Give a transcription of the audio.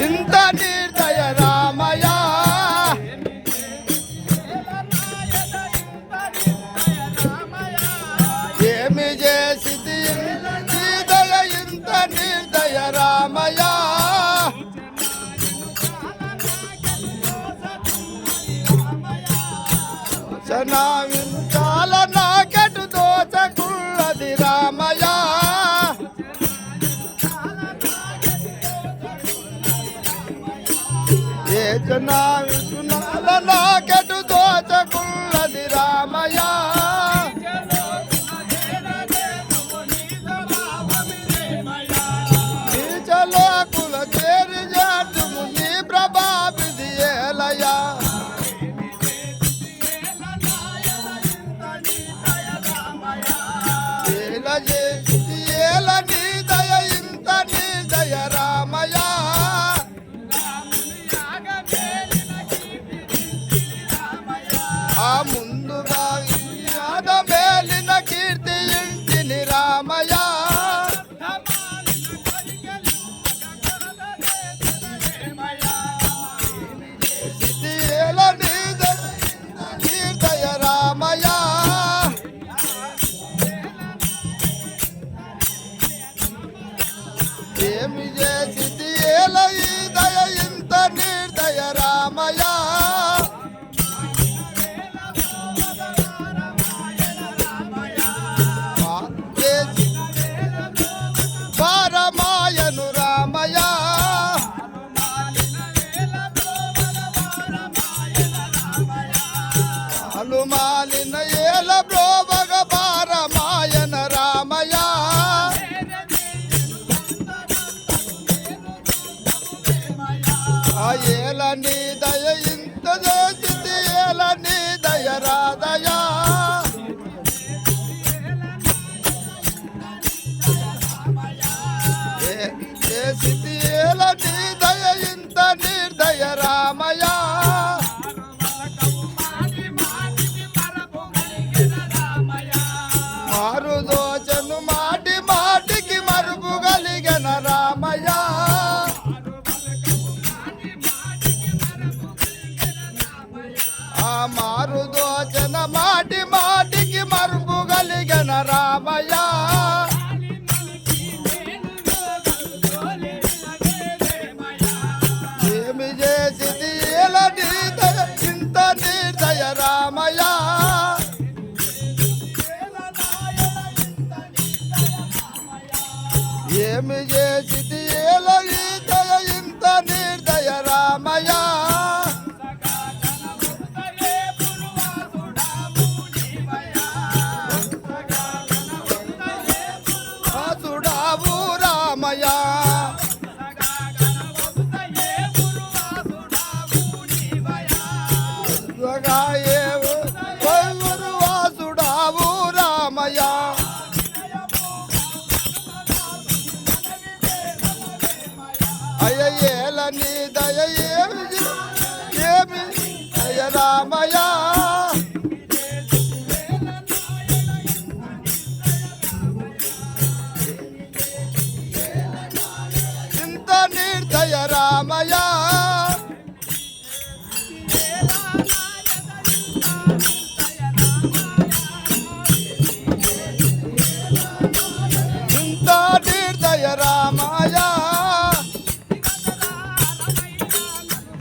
ఇంత నిర్దయ రామయ్య ఏమి చేసిది నిర్దయ ఇంత నిర్దయ రామయ్య చాలా నాకెటు దోచకున్నది రామయ్య ఏ జనాల నాకెటు దోచకున్నది రామయ్య నీచలోకుల చేరి జాతుము నీ ప్రభావిది ఏలయ్యా ఏల నీ దయ ఇంత నీ దయ రామయ్య ఆ ముందుగా మేలిన కీర్తి ఇంటిని రామయ్య ఏల నీ దయ రామయ్య ఏమి చేసిది ఏల ఈ దయ ఇంత నిర్దయ రామయ్య పారమాయను రామయ్య హనుమాలిన ఏల బ్రోవగ పారమాయన రామయ్య ఏల నీ దయ ఇంత చేసిది ఏల నీ దయ రాదయా చేసిది ఏల నీ దయ ఇంత నిర్దయ రామయ్య మారు దోచను మాటి మాటికి మరుపు కలిగిన రామయ్య మారు దోచన మాటి మాటికి మరుపు కలిగిన రామయ్య ఏమి చేసిది ఏల నీ దయ ఇంత నిర్దయ రామయ్య ఏమి చేసిది ఏల నీ దయ ఇంత నిర్దయ రామయ్య రామయ్య వాసుడావు రామయ్య అయ్య ఏల నీ దయ ఏమి దయ రామయ్య